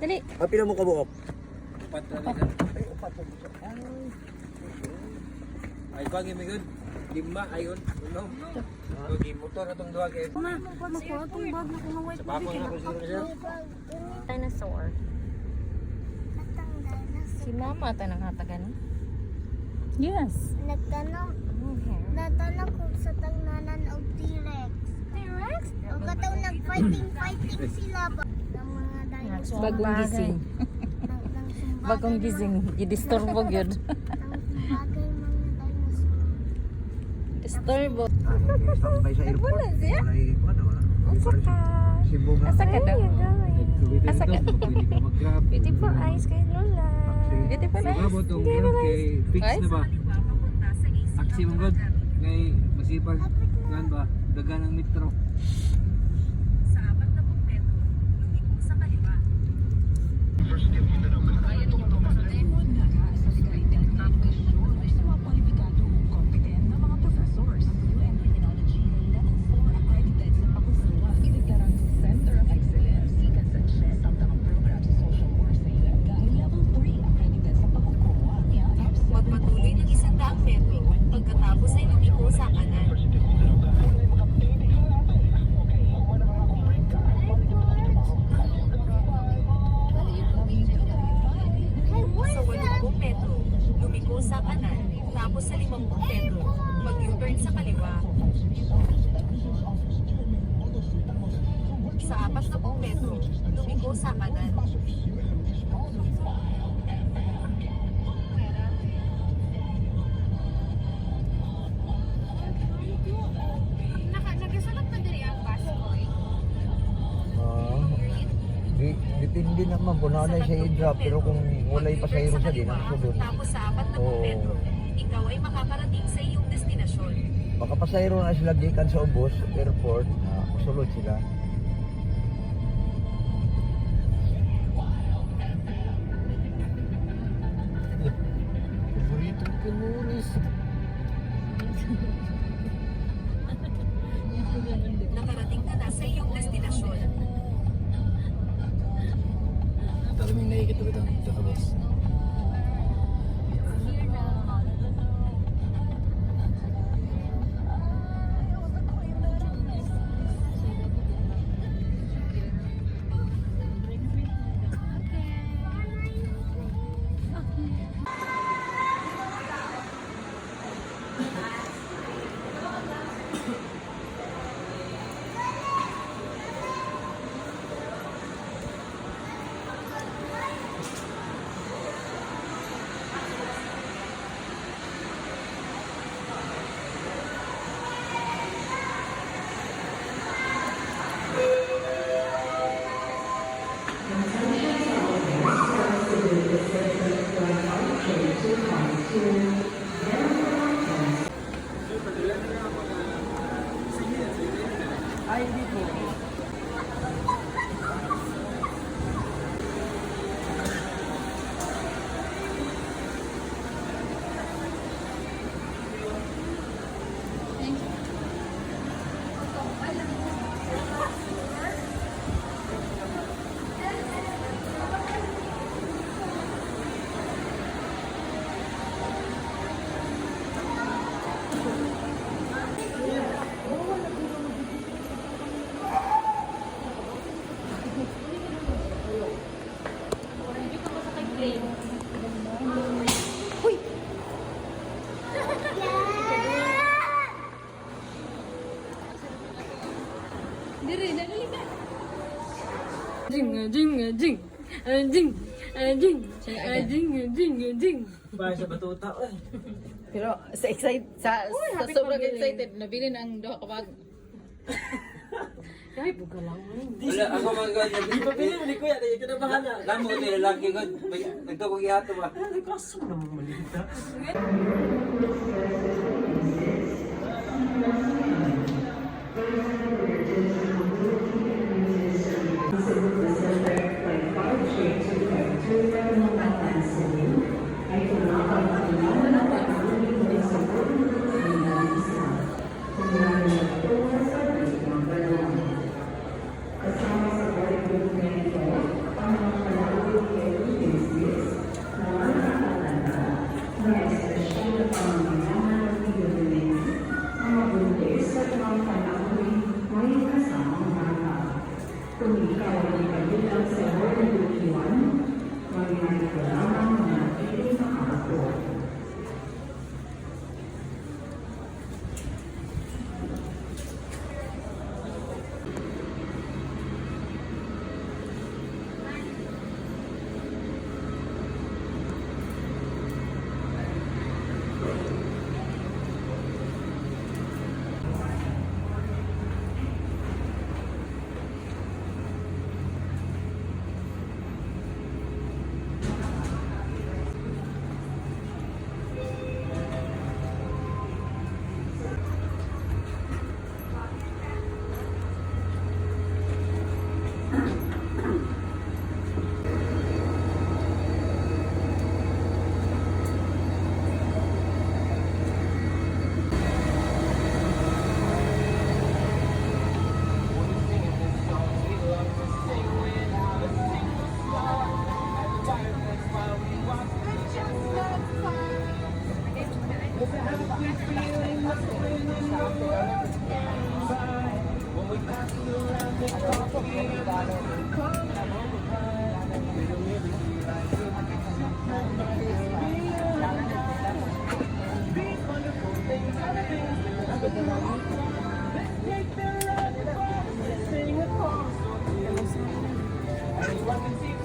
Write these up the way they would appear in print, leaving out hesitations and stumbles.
Dali. Pila mo kabuok? Upat na rin. Ay, upat na dito. Ay, pagi may good. Lima, ayon. Unom. Pagi motor na itong duwa kayo. Ma, makuha itong bag na kung white Sa bakong na kung sino siya. dinosaur. Si mama ata nakatagan. Yes. Nagtanong, natanong kung sa tangnanan o T-Rex. T-Rex? O kataw nag-fighting sila ba? Ng mga dinosaur. Bagong gising. Bagong gising. Gidisturbo yun. Ng bagay mga dinosaur. Disturbo. Tambay sa airport. Wala siya. Wala. Asa ka? Cebu ba? Asa ka daw? Asa ka? Pwede ka mag-grab. Beautiful eyes kay Lola. Beautiful eyes. Sigabot ang grab kay fix na ba? Aksi mong good. Ngay masipag. Gan ba? Dagan ang metro. Magpatuloy ng 100 metro pagkatapos ay lumiko sa kanan. Sa 80 metro, lumiko sa kanan, tapos sa 50 metro, mag-U-turn sa kaliwa. Sa 40 metro, lumiko sa kanan. Nagasunod pa diri ang bus boy? Depende naman kung nanay siya i-drop pero kung walay pasahero siya din ang sunod. Tapos sa 40 Oo. metro, ikaw ay makakarating sa iyong destinasyon. Baka pasahero na sila gikan sa ubos, airport, na masulod sila. Paborito ko nuris. Nakarating ka na sa iyong destinasyon. Talaming nakikita ba ito sa bus? Ay, hindi po. Bahay sa batuta. Pero sa excited, sa sobrang excited, nabili na ang duha ka bag. Ay, buka lang. Wala, ako mag-good. Hindi pa pili mo ni Kuya. Hindi ka na bahala. Damo ko nila lagi good. Nagtawag ihato ba? Ay, kaso naman maliit ha. Kasama sa board group na ito, ang mga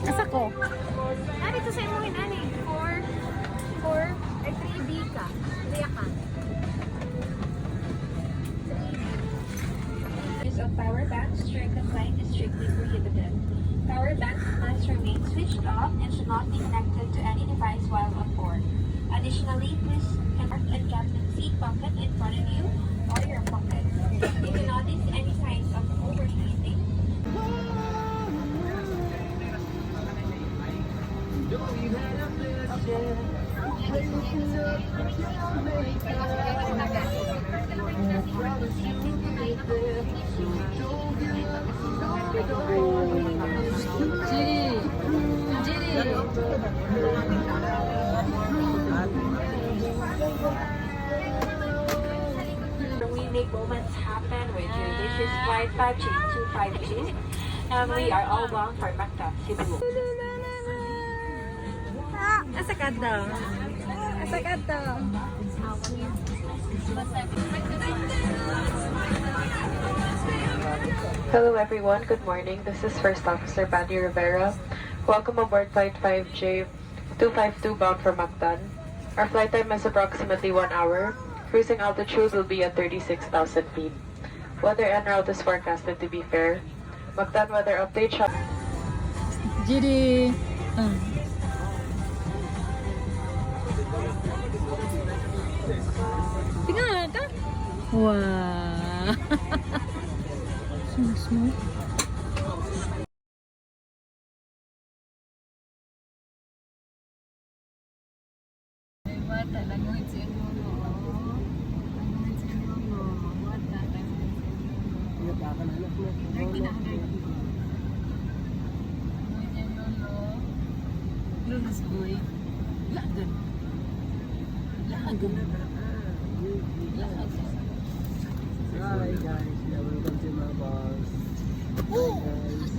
Asa ko? Ano ito sa imo ani? 3B ka. 3 ka. Use of power banks during the flight is strictly prohibited. Power banks must remain switched off and should not be connected to any device while on board. Additionally, please mark and keep the seat pocket in front of you or your pocket. If you notice any signs of overheating, Jiri. we make moments happen with you. This is flight 5G256, and we are all bound for Mactan, Cebu. Asa ka daw? Asa ka daw? Hello everyone, good morning. This is First Officer Bandy Rivera. Welcome aboard Flight 5J252 bound for Mactan. Our flight time is approximately 1 hour. Cruising altitude will be at 36,000 feet. Weather en route is forecasted to be fair. Mactan weather update shot. Jiri. Tingnan ka. Wow. Smooth. Wata languit sa inyo. Languit sa inyo. Wata Lulus boy. Lagan. Hi guys, welcome to my boss. Hi guys.